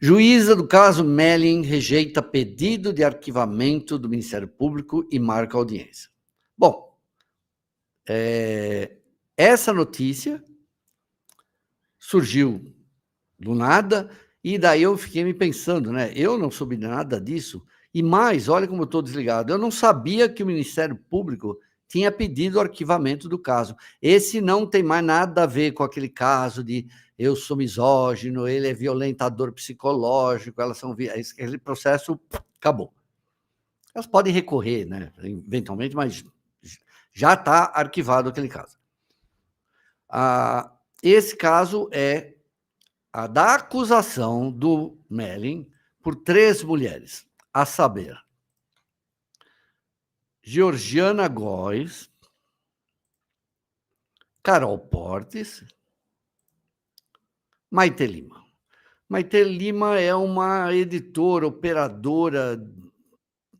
Juíza do caso Melling rejeita pedido de arquivamento do Ministério Público e marca audiência. Bom, essa notícia surgiu do nada, e daí eu fiquei me pensando, né? Eu não soube nada disso, e mais, olha como eu estou desligado, eu não sabia que o Ministério Público tinha pedido o arquivamento do caso. Esse não tem mais nada a ver com aquele caso de eu sou misógino, ele é violentador psicológico, elas são... Aquele processo acabou. Elas podem recorrer, né, eventualmente, mas já está arquivado aquele caso. Esse caso é a da acusação do Melling por 3 mulheres, a saber, Georgiana Góes, Carol Portes, Maite Lima. Maite Lima é uma editora, operadora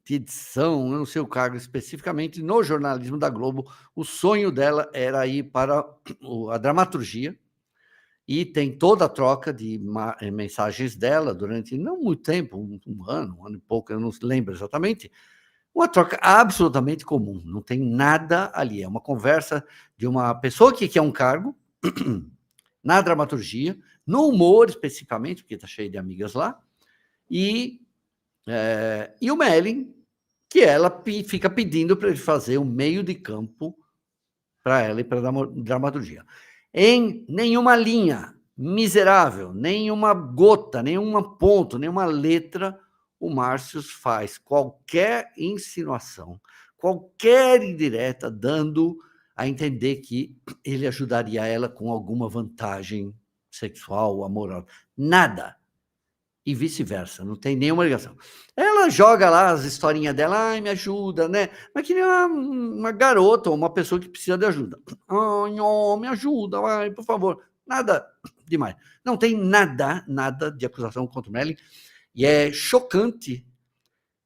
de edição, eu não sei o cargo especificamente, no jornalismo da Globo. O sonho dela era ir para a dramaturgia, e tem toda a troca de mensagens dela durante não muito tempo, um ano e pouco, eu não lembro exatamente, uma troca absolutamente comum, não tem nada ali, é uma conversa de uma pessoa que quer um cargo na dramaturgia, no humor especificamente, porque está cheio de amigas lá, e o Melling, que ela fica pedindo para ele fazer o meio de campo para ela e para a dramaturgia. Em nenhuma linha, miserável, nenhuma gota, nenhum ponto, nenhuma letra, o Márcios faz qualquer insinuação, qualquer indireta, dando a entender que ele ajudaria ela com alguma vantagem sexual ou amorosa. Nada. E vice-versa, não tem nenhuma ligação. Ela joga lá as historinhas dela, ai, me ajuda, né? Mas que nem uma garota ou uma pessoa que precisa de ajuda. Ai, oh, me ajuda, vai, por favor. Nada demais. Não tem nada de acusação contra o Melling. E é chocante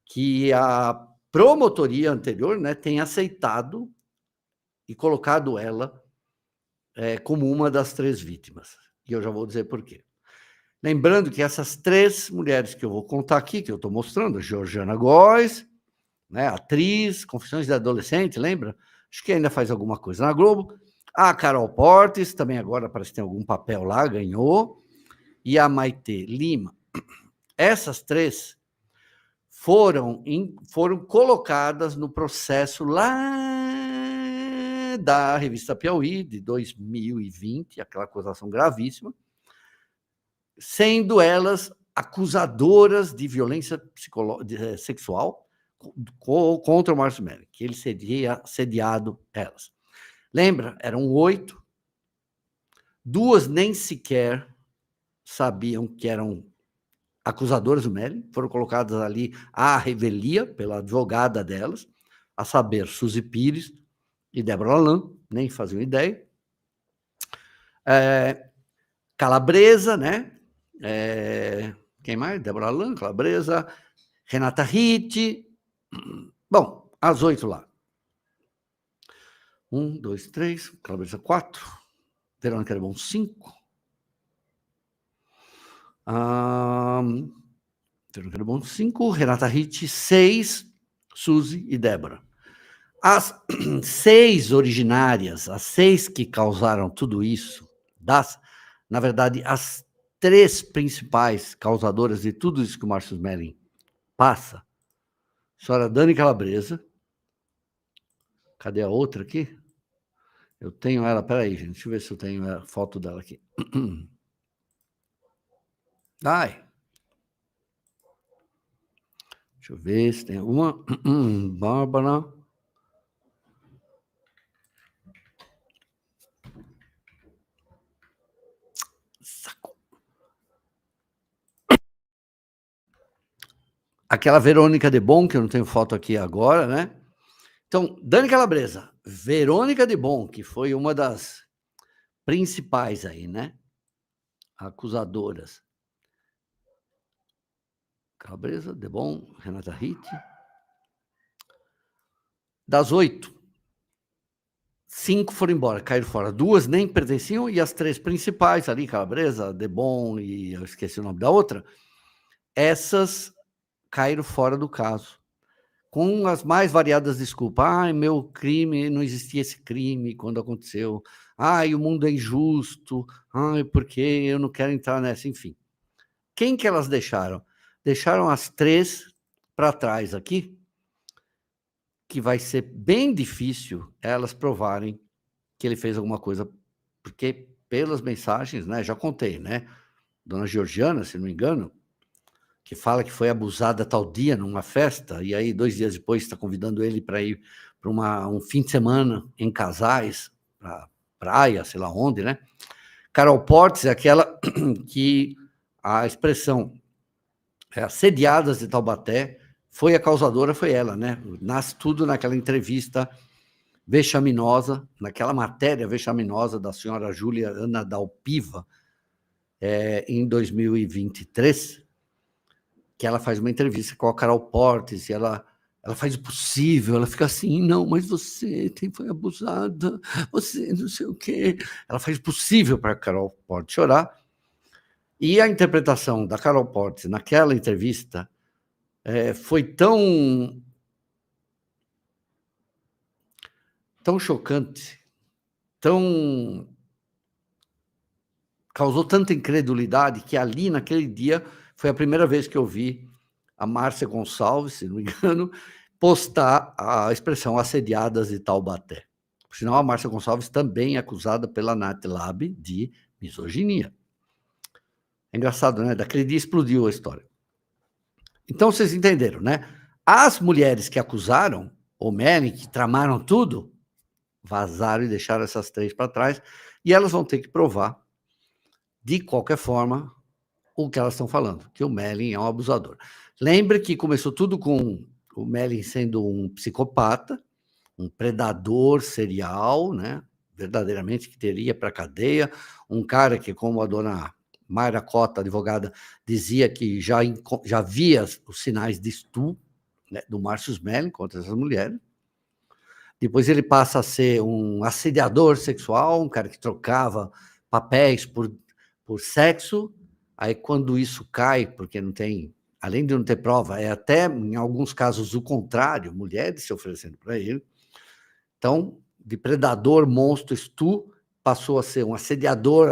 que a promotoria anterior, né, tenha aceitado e colocado ela como uma das 3 vítimas. E eu já vou dizer por quê. Lembrando que essas 3 mulheres que eu vou contar aqui, que eu estou mostrando, a Georgiana Góes, né, atriz, Confissões de Adolescente, lembra? Acho que ainda faz alguma coisa na Globo. A Carol Portes, também agora parece que tem algum papel lá, ganhou. E a Maite Lima. Essas 3 foram colocadas no processo lá da revista Piauí, de 2020, aquela acusação gravíssima, sendo elas acusadoras de violência sexual contra o Márcio Melling, que ele teria assediado elas. Lembra? Eram 8, 2 nem sequer sabiam que eram acusadoras do Melling, foram colocadas ali à revelia pela advogada delas, a saber, Suzy Pires e Débora Lan, nem faziam ideia. Calabresa, né? Quem mais? Débora Lan, Calabresa, Renata Ritt. Bom, as 8 lá. 1, 2, 3, Calabresa 4, Verônica Lebon 5. Verônica Lebon 5, Renata Ritt 6, Suzy e Débora. As 6 originárias, as 6 que causaram tudo isso, na verdade, as 3 principais causadoras de tudo isso que o Márcio Melling passa, a senhora Dani Calabresa. Cadê a outra aqui? Eu tenho ela, peraí, gente, deixa eu ver se eu tenho a foto dela aqui. Ai. Deixa eu ver se tem alguma. Bárbara. Saco. Aquela Verônica Debon, que eu não tenho foto aqui agora, né? Então, Dani Calabresa, Verônica Debon, que foi uma das principais aí, né? Acusadoras. Calabresa, Debon, Renata Ritt. Das 8, 5 foram embora, caíram fora. 2 nem pertenciam, e as 3 principais ali, Calabresa, Debon e eu esqueci o nome da outra, essas caíram fora do caso, com as mais variadas desculpas. "Ai, meu crime, não existia esse crime quando aconteceu. Ai, o mundo é injusto. Ai, porque eu não quero entrar nessa", enfim. Quem que elas deixaram? Deixaram as 3 para trás aqui, que vai ser bem difícil elas provarem que ele fez alguma coisa, porque pelas mensagens, né, já contei, né, dona Georgiana, se não me engano, que fala que foi abusada tal dia numa festa, e aí 2 dias depois está convidando ele para ir para um fim de semana em Casais, pra praia, sei lá onde, né. Carol Portes é aquela que a expressão, "assediadas de Taubaté", foi a causadora, foi ela, né. Nasce tudo naquela entrevista vexaminosa, naquela matéria vexaminosa da senhora Júlia Ana Dalpiva, em 2023, que ela faz uma entrevista com a Carol Portes e ela faz o possível, ela fica assim: "Não, mas você foi abusada, você não sei o quê". Ela faz o possível para a Carol Portes chorar, e a interpretação da Carol Portes naquela entrevista, foi tão chocante, tão causou tanta incredulidade, que ali, naquele dia, foi a primeira vez que eu vi a Márcia Gonçalves, se não me engano, postar a expressão "assediadas de Taubaté". Por sinal, a Márcia Gonçalves também é acusada pela NatLab de misoginia. É engraçado, né, daquele dia explodiu a história. Então vocês entenderam, né. As mulheres que acusaram o Melling, que tramaram tudo, vazaram e deixaram essas 3 para trás, e elas vão ter que provar, de qualquer forma, o que elas estão falando, que o Melling é um abusador. Lembre que começou tudo com o Melling sendo um psicopata, um predador serial, né, verdadeiramente, que teria para a cadeia, um cara que, como a dona Mayra Cota, advogada, dizia que já via os sinais de estupro, né, do Márcio Melling contra essas mulheres. Depois ele passa a ser um assediador sexual, um cara que trocava papéis por sexo. Aí, quando isso cai, porque não tem, além de não ter prova, é até, em alguns casos, o contrário, mulheres se oferecendo para ele. Então, de predador, monstro, passou a ser um assediador,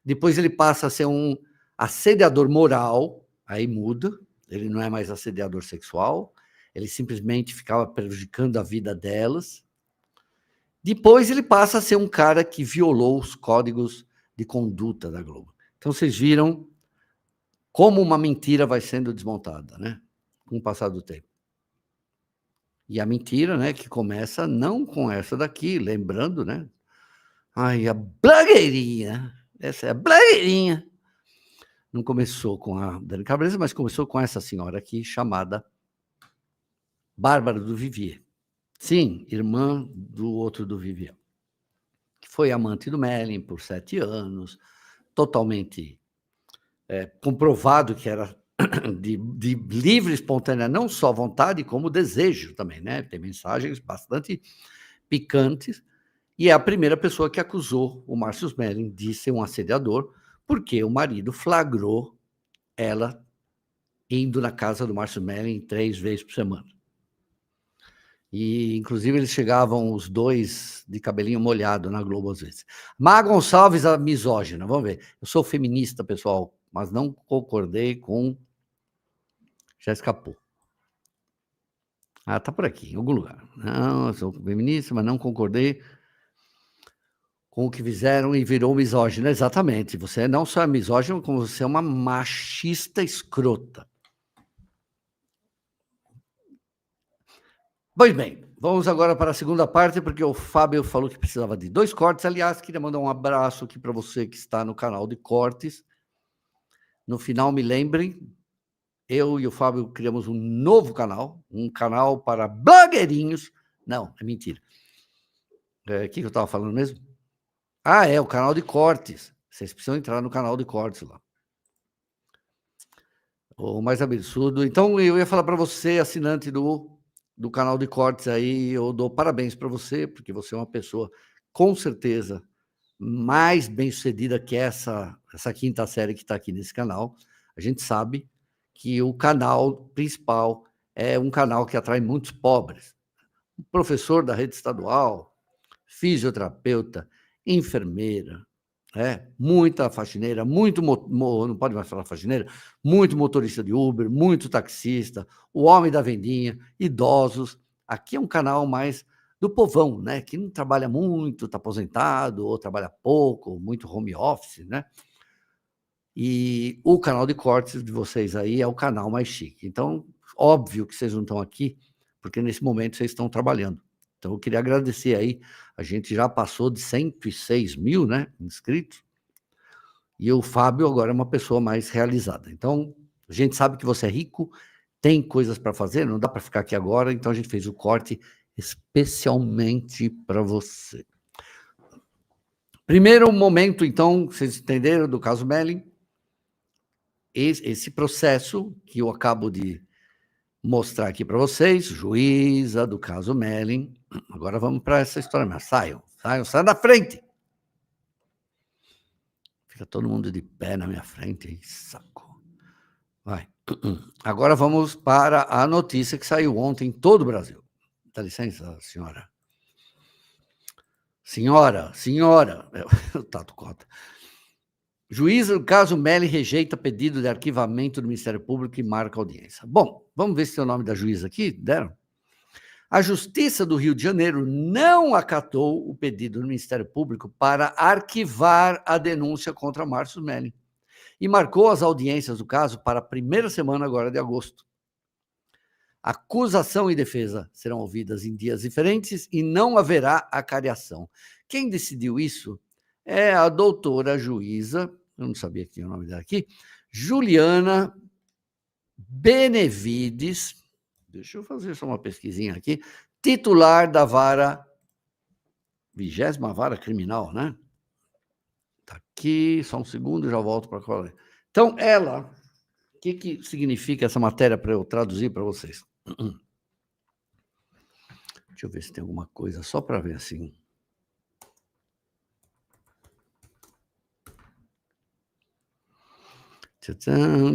depois ele passa a ser um assediador moral, aí muda, ele não é mais assediador sexual, ele simplesmente ficava prejudicando a vida delas. Depois ele passa a ser um cara que violou os códigos de conduta da Globo. Então vocês viram como uma mentira vai sendo desmontada, né, com o passar do tempo. E a mentira, né, que começa não com essa daqui, lembrando, né, ai, a blogueirinha, essa é a blogueirinha. Não começou com a Dani Calabresa, mas começou com essa senhora aqui, chamada Bárbara do Vivier. Sim, irmã do outro do Vivier, que foi amante do Melling por 7 anos, totalmente, comprovado que era de livre e espontânea, não só vontade, como desejo também, né, tem mensagens bastante picantes, e é a primeira pessoa que acusou o Márcio Melling de ser um assediador, porque o marido flagrou ela indo na casa do Márcio Melling 3 vezes por semana. E, inclusive, eles chegavam os 2 de cabelinho molhado na Globo, às vezes. Má Gonçalves, a misógina, vamos ver. Eu sou feminista, pessoal, mas não concordei com... Já escapou. Ah, tá por aqui, em algum lugar. Não, eu sou feminista, mas não concordei com o que fizeram e virou misógina. Exatamente. Você não só é misógino, como você é uma machista escrota. Pois bem, vamos agora para a segunda parte, porque o Fábio falou que precisava de 2 cortes. Aliás, queria mandar um abraço aqui para você que está no canal de cortes. No final, me lembrem, eu e o Fábio criamos um novo canal, um canal para blogueirinhos. Não, é mentira. O que eu estava falando mesmo? Ah, é o canal de cortes. Vocês precisam entrar no canal de cortes lá. O mais absurdo. Então, eu ia falar para você, assinante do canal de cortes aí, eu dou parabéns para você, porque você é uma pessoa, com certeza, mais bem-sucedida que essa quinta série que está aqui nesse canal. A gente sabe que o canal principal é um canal que atrai muitos pobres. Professor da rede estadual, fisioterapeuta, enfermeira, muita faxineira, muito não pode mais falar faxineira, muito motorista de Uber, muito taxista, o homem da vendinha, idosos. Aqui é um canal mais do povão, né, que não trabalha muito, está aposentado, ou trabalha pouco, muito home office, né? E o canal de cortes de vocês aí é o canal mais chique. Então, óbvio que vocês não estão aqui, porque nesse momento vocês estão trabalhando. Então, eu queria agradecer aí, a gente já passou de 106 mil, né, inscritos, e o Fábio agora é uma pessoa mais realizada. Então, a gente sabe que você é rico, tem coisas para fazer, não dá para ficar aqui agora, então a gente fez o corte especialmente para você. Primeiro momento, então, vocês entenderam do caso Melling, esse processo que eu acabo de mostrar aqui para vocês, juíza do caso Melling. Agora vamos para essa história mesmo. Saiam da frente! Fica todo mundo de pé na minha frente, hein? Saco. Vai. Agora vamos para a notícia que saiu ontem em todo o Brasil. Dá licença, senhora. Senhora, o Tato Cota. Juíza do caso Melling rejeita pedido de arquivamento do Ministério Público e marca audiência. Bom, vamos ver se tem o nome da juíza aqui. Deram? A Justiça do Rio de Janeiro não acatou o pedido do Ministério Público para arquivar a denúncia contra Márcio Melling e marcou as audiências do caso para a primeira semana agora de agosto. Acusação e defesa serão ouvidas em dias diferentes e não haverá acariação. Quem decidiu isso é a doutora juíza, eu não sabia que tinha o nome dela aqui, Juliana Benevides, deixa eu fazer só uma pesquisinha aqui, titular da vara, 20ª vara criminal, né? Tá aqui, só um segundo, já volto para qual é. Então, ela, o que significa essa matéria para eu traduzir para vocês? Deixa eu ver se tem alguma coisa, só para ver assim.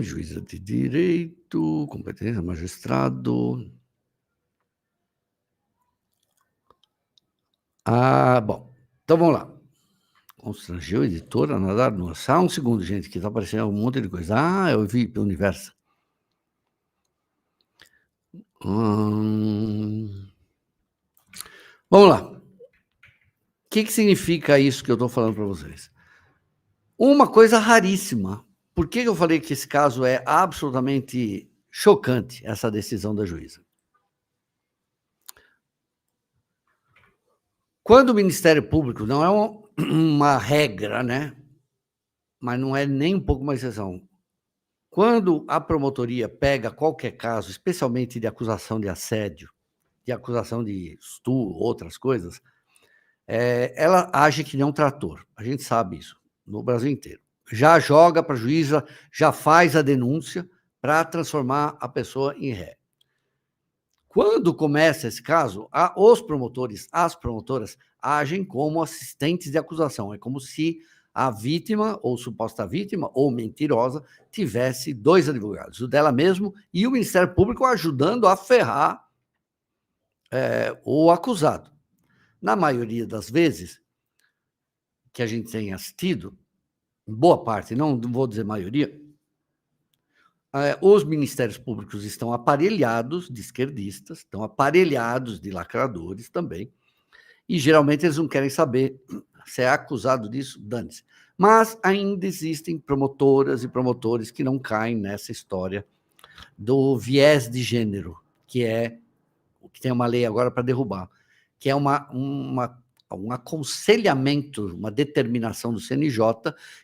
Juíza de direito, competência, magistrado. Bom, então vamos lá. Constrangeu a editora a nadar no... um segundo, gente, que está aparecendo um monte de coisa. Eu vi pelo Universo. Vamos lá. O que significa isso que eu estou falando para vocês? Uma coisa raríssima. Por que eu falei que esse caso é absolutamente chocante, essa decisão da juíza? Quando o Ministério Público, não é uma regra, né? Mas não é nem um pouco uma exceção. Quando a promotoria pega qualquer caso, especialmente de acusação de assédio, de acusação de estupro, outras coisas, ela age que nem um trator. A gente sabe isso, no Brasil inteiro. Já joga para a juíza, já faz a denúncia para transformar a pessoa em ré. Quando começa esse caso, os promotores, as promotoras, agem como assistentes de acusação. É como se a vítima, ou suposta vítima, ou mentirosa, tivesse dois advogados, o dela mesmo e o Ministério Público ajudando a ferrar o acusado. Na maioria das vezes que a gente tem assistido, boa parte, não vou dizer maioria, os ministérios públicos estão aparelhados de esquerdistas, estão aparelhados de lacradores também, e geralmente eles não querem saber se é acusado disso, dane-se. Mas ainda existem promotoras e promotores que não caem nessa história do viés de gênero, que tem uma lei agora para derrubar, que é um aconselhamento, uma determinação do CNJ,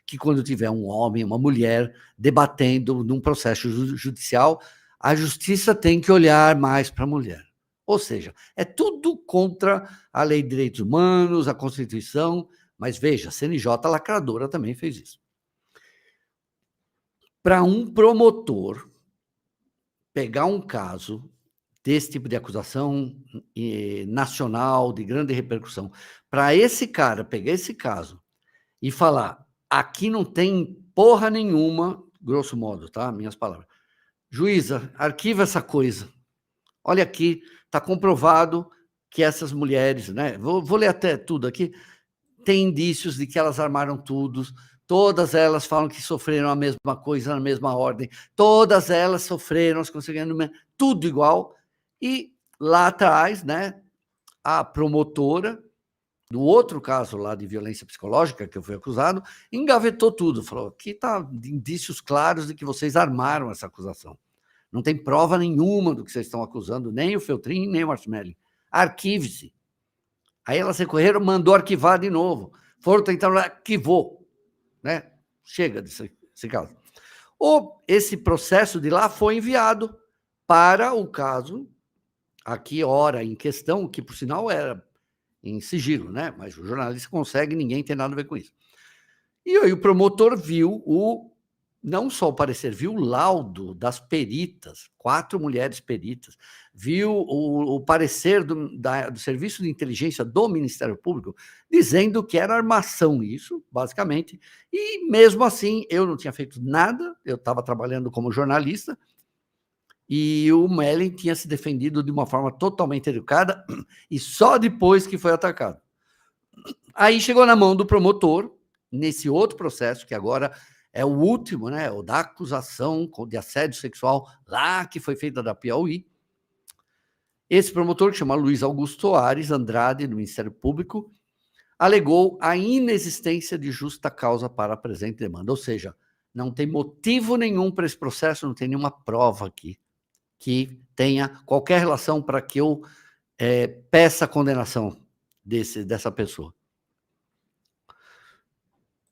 que quando tiver um homem, uma mulher debatendo num processo judicial, a justiça tem que olhar mais para a mulher. Ou seja, é tudo contra a Lei de Direitos Humanos, a Constituição, mas veja, a CNJ lacradora também fez isso. Para um promotor pegar um caso desse tipo de acusação nacional, de grande repercussão, para esse cara pegar esse caso e falar, aqui não tem porra nenhuma, grosso modo, tá? Minhas palavras, juíza, arquiva essa coisa. Olha aqui, está comprovado que essas mulheres, né? Vou ler até tudo aqui. Tem indícios de que elas armaram tudo. Todas elas falam que sofreram a mesma coisa na mesma ordem. Todas elas sofreram, as conseguiram tudo igual. E lá atrás, né? A promotora do outro caso lá de violência psicológica que eu fui acusado, engavetou tudo, falou: aqui está indícios claros de que vocês armaram essa acusação. Não tem prova nenhuma do que vocês estão acusando, nem o Feltrin, nem o Marshmelli. Arquive-se. Aí elas recorreram, mandou arquivar de novo. Foram tentar, arquivou. Né? Chega desse caso. Esse processo de lá foi enviado para o caso, aqui, ora, em questão, que por sinal era em sigilo, né? Mas o jornalista consegue, ninguém tem nada a ver com isso. E aí o promotor viu não só o parecer, viu o laudo das peritas, 4 mulheres peritas, viu o parecer do Serviço de Inteligência do Ministério Público, dizendo que era armação isso, basicamente, e mesmo assim eu não tinha feito nada, eu estava trabalhando como jornalista, e o Mellen tinha se defendido de uma forma totalmente educada, e só depois que foi atacado. Aí chegou na mão do promotor, nesse outro processo, que agora é o último, né, o da acusação de assédio sexual, lá que foi feita da Piauí. Esse promotor, que chama Luiz Augusto Soares Andrade, do Ministério Público, alegou a inexistência de justa causa para a presente demanda, ou seja, não tem motivo nenhum para esse processo, não tem nenhuma prova aqui que tenha qualquer relação para que eu peça a condenação dessa pessoa.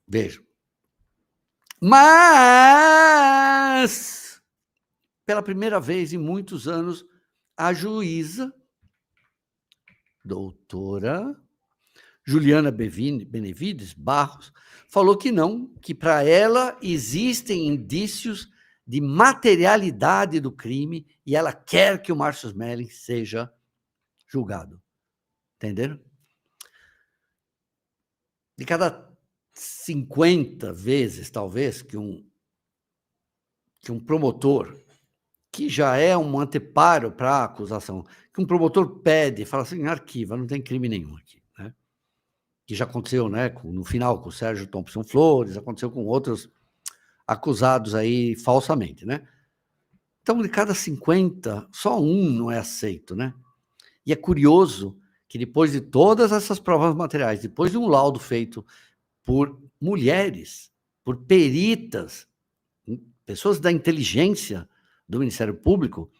Veja. Mas, pela primeira vez em muitos anos, a juíza, doutora Juliana Benevides Barros, falou que não, que para ela existem indícios de materialidade do crime e ela quer que o Márcio Smelling seja julgado. Entenderam? De cada 50 vezes, talvez, que um promotor, que já é um anteparo para a acusação, que um promotor pede, fala assim, arquiva, não tem crime nenhum aqui, né? Que já aconteceu, né, no final, com o Sérgio Thompson Flores, aconteceu com outros acusados aí falsamente, né? Então, de cada 50, só um não é aceito, né? E é curioso que depois de todas essas provas materiais, depois de um laudo feito por mulheres, por peritas, pessoas da inteligência do Ministério Público,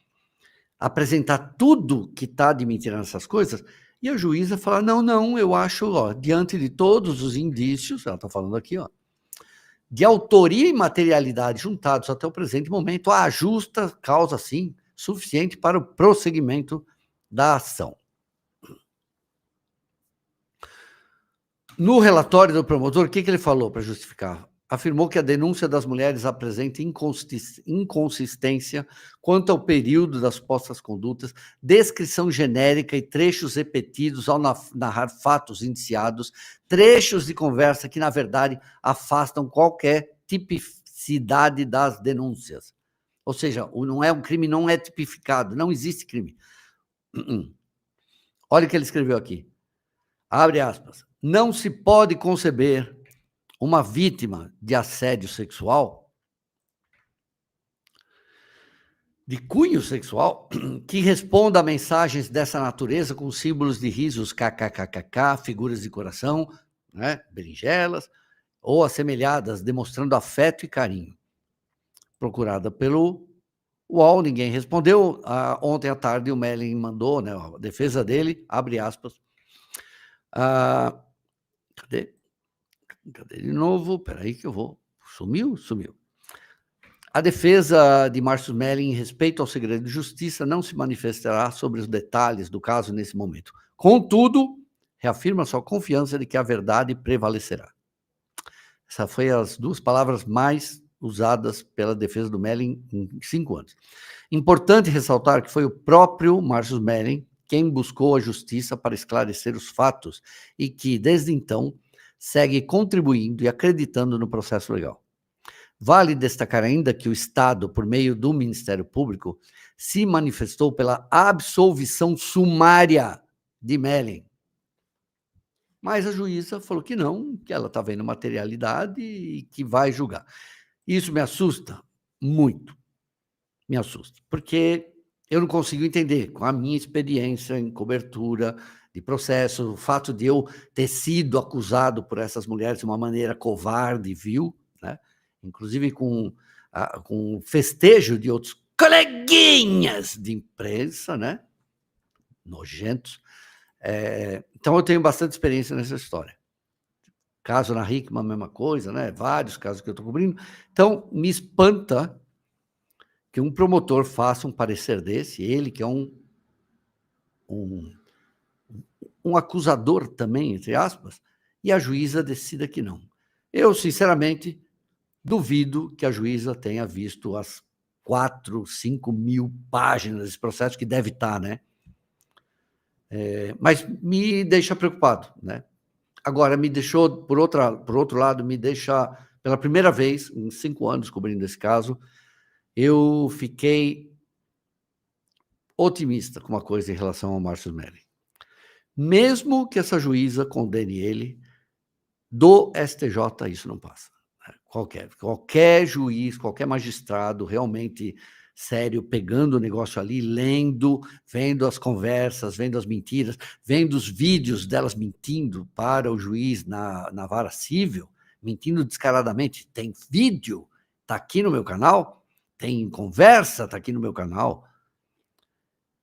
apresentar tudo que está admitindo essas coisas, e a juíza fala, não, eu acho, diante de todos os indícios, ela está falando aqui, de autoria e materialidade juntados até o presente momento, há justa causa, sim, suficiente para o prosseguimento da ação. No relatório do promotor, o que ele falou para justificar? Afirmou que a denúncia das mulheres apresenta inconsistência quanto ao período das supostas condutas, descrição genérica e trechos repetidos ao narrar fatos indiciados, trechos de conversa que, na verdade, afastam qualquer tipicidade das denúncias. Ou seja, um crime não é tipificado, não existe crime. Olha o que ele escreveu aqui. Abre aspas. Não se pode conceber uma vítima de assédio sexual, de cunho sexual, que responda a mensagens dessa natureza com símbolos de risos kkkk, figuras de coração, né, berinjelas, ou assemelhadas, demonstrando afeto e carinho. Procurada pelo UOL, ninguém respondeu. Ontem à tarde o Mellen mandou, né, a defesa dele, abre aspas. Cadê de novo? Peraí que eu vou... Sumiu. A defesa de Márcio Smelling, em respeito ao segredo de justiça, não se manifestará sobre os detalhes do caso nesse momento. Contudo, reafirma sua confiança de que a verdade prevalecerá. Essas foram as 2 palavras mais usadas pela defesa do Smelling em 5 anos. Importante ressaltar que foi o próprio Márcio Smelling quem buscou a justiça para esclarecer os fatos e que, desde então, segue contribuindo e acreditando no processo legal. Vale destacar ainda que o Estado, por meio do Ministério Público, se manifestou pela absolvição sumária de Mellen. Mas a juíza falou que não, que ela está vendo materialidade e que vai julgar. Isso me assusta muito, me assusta, porque eu não consigo entender, com a minha experiência em cobertura de processo, o fato de eu ter sido acusado por essas mulheres de uma maneira covarde e vil, né? Inclusive com festejo de outros coleguinhas de imprensa, né? Nojentos. Então eu tenho bastante experiência nessa história. Caso na Hickman, a mesma coisa, né? Vários casos que eu estou cobrindo. Então, me espanta que um promotor faça um parecer desse, ele que é um acusador também, entre aspas, e a juíza decida que não. Eu, sinceramente, duvido que a juíza tenha visto as 4, 5 mil páginas desse processo, que deve estar, né? Mas me deixa preocupado, né? Agora, me deixou, por outro lado, me deixa, pela primeira vez em 5 anos cobrindo esse caso, eu fiquei otimista com uma coisa em relação ao Márcio Mellen. Mesmo que essa juíza condene ele, do STJ isso não passa. Qualquer juiz, qualquer magistrado realmente sério, pegando o negócio ali, lendo, vendo as conversas, vendo as mentiras, vendo os vídeos delas mentindo para o juiz na vara civil, mentindo descaradamente. Tem vídeo, está aqui no meu canal, tem conversa, está aqui no meu canal.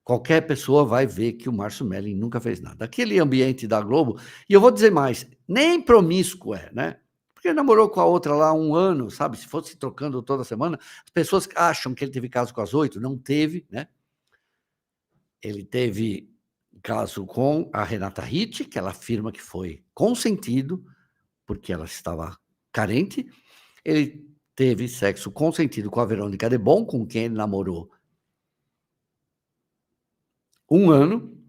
Qualquer pessoa vai ver que o Márcio Mellen nunca fez nada. Aquele ambiente da Globo, e eu vou dizer mais, nem promíscuo né? Porque ele namorou com a outra lá há 1 ano, sabe? Se fosse trocando toda semana, as pessoas acham que ele teve caso com as 8, não teve, né? Ele teve caso com a Renata Ritt, que ela afirma que foi consentido, porque ela estava carente. Ele teve sexo consentido com a Verônica Debon, com quem ele namorou 1 ano.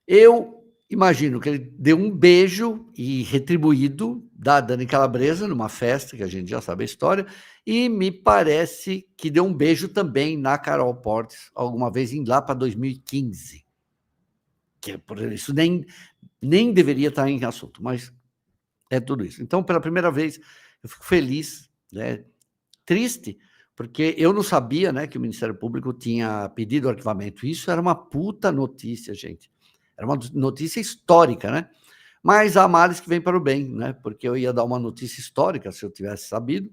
Eu imagino que ele deu um beijo e retribuído da Dani Calabresa numa festa, que a gente já sabe a história, e me parece que deu um beijo também na Carol Portes, alguma vez lá para 2015. Que por isso nem deveria estar em assunto, mas é tudo isso. Então, pela primeira vez, eu fico feliz, né? Triste, porque eu não sabia, né, que o Ministério Público tinha pedido o arquivamento. Isso era uma puta notícia, gente. Era uma notícia histórica, né? Mas há males que vêm para o bem, né? Porque eu ia dar uma notícia histórica se eu tivesse sabido.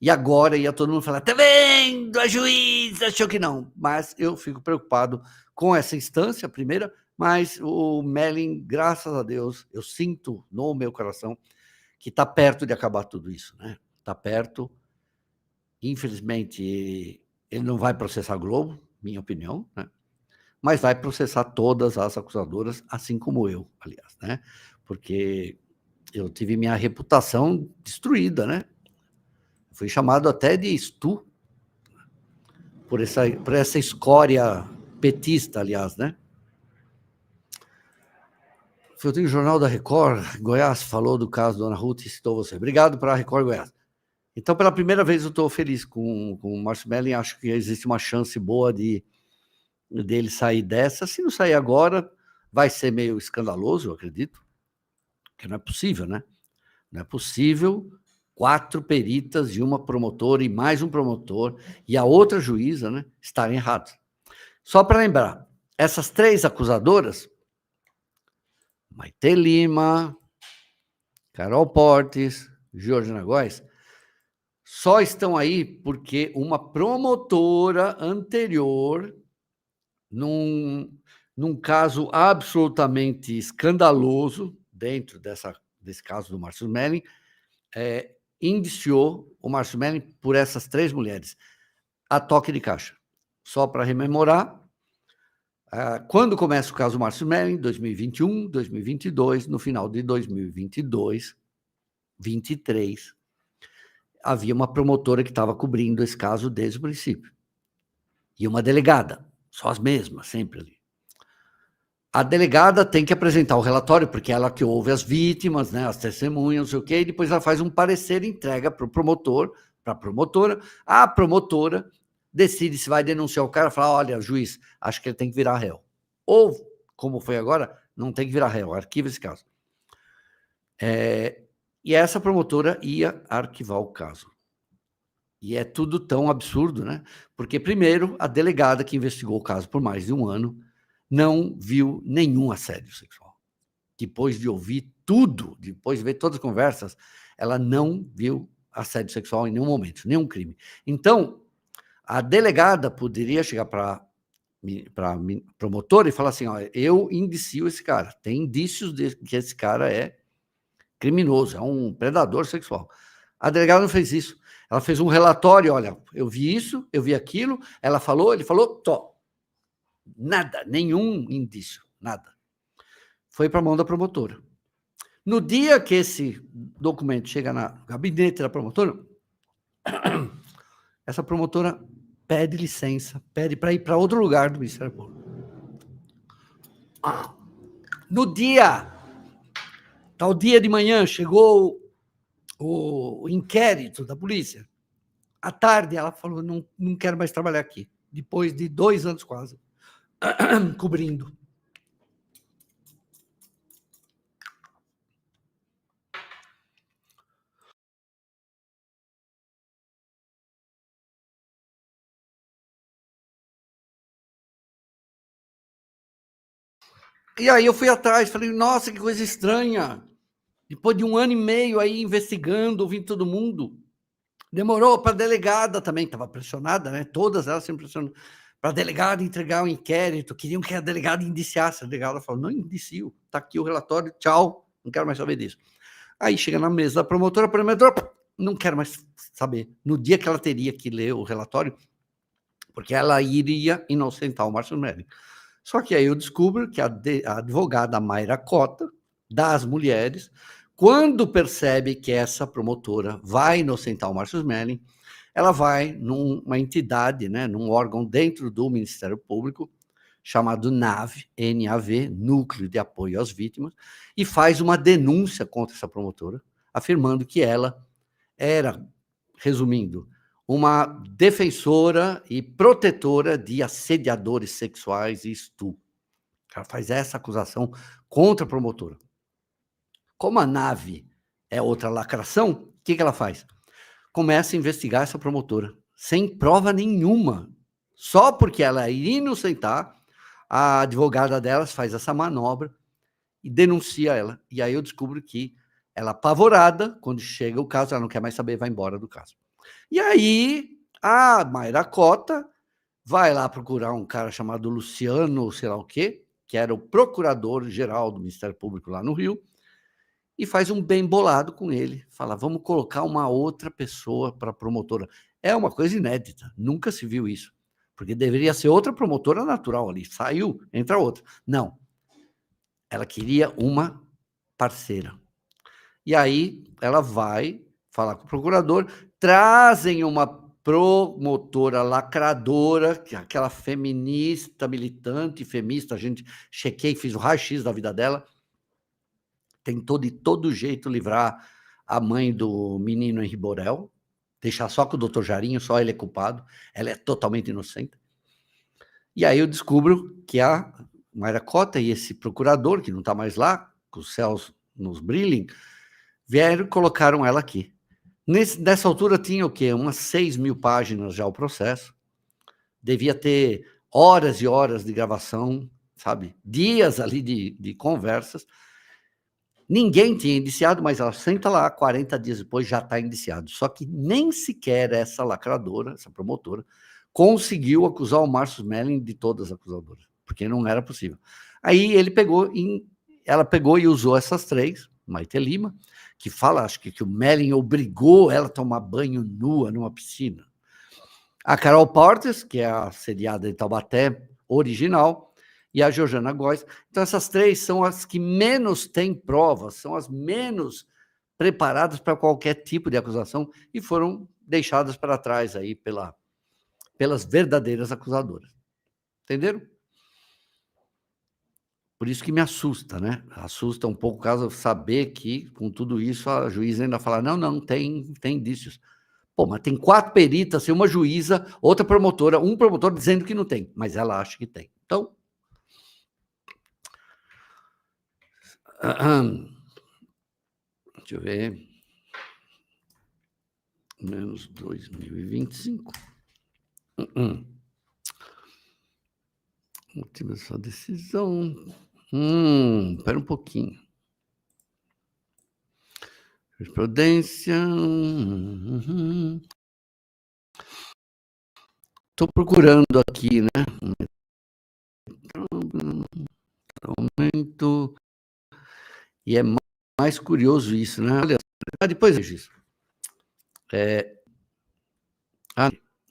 E agora ia todo mundo falar: tá vendo? A juíza achou que não. Mas eu fico preocupado com essa instância, primeira, mas o Mellen, graças a Deus, eu sinto no meu coração que está perto de acabar tudo isso, né? Está perto. Infelizmente, ele não vai processar a Globo, minha opinião, né? Mas vai processar todas as acusadoras, assim como eu, aliás, né? Porque eu tive minha reputação destruída, né? Fui chamado até de Stu, por essa escória petista, aliás, né? Eu tenho o Jornal da Record, Goiás, falou do caso da Dona Ruth e citou você. Obrigado para a Record Goiás. Então, pela primeira vez, eu estou feliz com o Márcio Mellen. Acho que existe uma chance boa dele sair dessa. Se não sair agora, vai ser meio escandaloso, eu acredito, porque não é possível, né? Não é possível 4 peritas e uma promotora e mais um promotor e a outra juíza, né, estarem errados. Só para lembrar, essas 3 acusadoras, Maite Lima, Carol Portes, Georgina Góes, só estão aí porque uma promotora anterior, num caso absolutamente escandaloso, dentro desse caso do Márcio Mellen, indiciou o Márcio Mellen por essas 3 mulheres, a toque de caixa. Só para rememorar, quando começa o caso Márcio Mellen, 2021, 2022, no final de 2022, 23, havia uma promotora que estava cobrindo esse caso desde o princípio. E uma delegada, só as mesmas, sempre ali. A delegada tem que apresentar o relatório, porque ela que ouve as vítimas, né, as testemunhas, não sei o quê, e depois ela faz um parecer e entrega para o promotor, para a promotora. A promotora decide se vai denunciar o cara, fala, olha, juiz, acho que ele tem que virar réu. Ou, como foi agora, não tem que virar réu, arquiva esse caso. E essa promotora ia arquivar o caso. E é tudo tão absurdo, né? Porque, primeiro, a delegada que investigou o caso por mais de um ano não viu nenhum assédio sexual. Depois de ouvir tudo, depois de ver todas as conversas, ela não viu assédio sexual em nenhum momento, nenhum crime. Então, a delegada poderia chegar para a promotora e falar assim, ó, eu indicio esse cara, tem indícios de que esse cara é criminoso, é um predador sexual. A delegada não fez isso. Ela fez um relatório, olha, eu vi isso, eu vi aquilo, ela falou, ele falou, tó. Nada, nenhum indício, nada. Foi para a mão da promotora. No dia que esse documento chega no gabinete da promotora, essa promotora pede licença, pede para ir para outro lugar do Ministério Público. No dia, tal dia de manhã, chegou o inquérito da polícia. À tarde, ela falou, não quero mais trabalhar aqui. Depois de 2 anos quase, cobrindo. E aí eu fui atrás, falei, nossa, que coisa estranha. Depois de 1 ano e meio aí investigando, ouvindo todo mundo, demorou para a delegada também, estava pressionada, né? Todas elas sempre pressionando, para a delegada entregar o inquérito, queriam que a delegada indiciasse. A delegada falou, não indicio, está aqui o relatório, tchau, não quero mais saber disso. Aí chega na mesa da promotora, a promotora, não quero mais saber. No dia que ela teria que ler o relatório, porque ela iria inocentar o Márcio Melling. Só que aí eu descubro que a advogada Mayra Cota, das mulheres, quando percebe que essa promotora vai inocentar o Márcio Melling, ela vai numa entidade, né, num órgão dentro do Ministério Público, chamado NAV, NAV, Núcleo de Apoio às Vítimas, e faz uma denúncia contra essa promotora, afirmando que ela era, resumindo, uma defensora e protetora de assediadores sexuais e estupro. Ela faz essa acusação contra a promotora. Como a NAV é outra lacração, o que ela faz? Começa a investigar essa promotora, sem prova nenhuma. Só porque ela iria inocentar, a advogada delas faz essa manobra e denuncia ela. E aí eu descubro que ela, apavorada, quando chega o caso, ela não quer mais saber, vai embora do caso. E aí a Mayra Cota vai lá procurar um cara chamado Luciano, sei lá o quê, que era o procurador-geral do Ministério Público lá no Rio, e faz um bem bolado com ele. Fala, vamos colocar uma outra pessoa para promotora. É uma coisa inédita, nunca se viu isso. Porque deveria ser outra promotora natural ali. Saiu, entra outra. Não. Ela queria uma parceira. E aí ela vai falar com o procurador, trazem uma promotora lacradora, que é aquela feminista, militante, femista, a gente chequei, fiz o raio-x da vida dela, tentou de todo jeito livrar a mãe do menino Henri Borel, deixar só com o doutor Jarinho, só ele é culpado, ela é totalmente inocente. E aí eu descubro que a Mayra Cota e esse procurador, que não está mais lá, com os céus nos brilhem, vieram e colocaram ela aqui. Nessa altura tinha o quê? Umas 6.000 páginas já o processo. Devia ter horas e horas de gravação, sabe? Dias ali de conversas. Ninguém tinha indiciado, mas ela senta lá, 40 dias depois já está indiciado. Só que nem sequer essa lacradora, essa promotora, conseguiu acusar o Márcio Melling de todas as acusadoras, porque não era possível. Aí ela pegou e usou essas 3, Maite Lima, que fala, acho que o Melling obrigou ela a tomar banho nua numa piscina. A Carol Portes, que é a seriada de Taubaté original, e a Georgiana Góes. Então, essas 3 são as que menos têm provas, são as menos preparadas para qualquer tipo de acusação e foram deixadas para trás aí pelas verdadeiras acusadoras. Entenderam? Por isso que me assusta, né? Assusta um pouco o caso saber que, com tudo isso, a juíza ainda fala: não, não, tem indícios. Pô, mas tem 4 peritas, tem uma juíza, outra promotora, um promotor dizendo que não tem, mas ela acha que tem. Então, deixa eu ver. Menos 2025. Última essa decisão. Espera um pouquinho. Jurisprudência. Estou procurando aqui, né? Aumento. E é mais curioso isso, né? Olha, depois disso.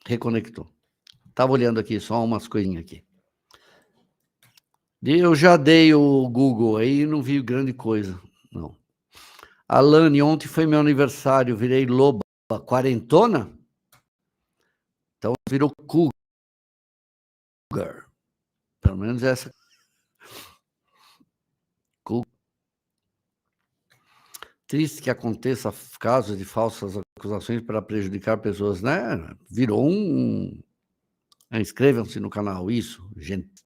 Reconectou. Estava olhando aqui só umas coisinhas aqui. Eu já dei o Google aí e não vi grande coisa, não. Alane, ontem foi meu aniversário, virei loba, quarentona? Então virou cougar. Pelo menos essa. Triste que aconteça casos de falsas acusações para prejudicar pessoas, né? Virou um... Inscrevam-se no canal, isso, gente.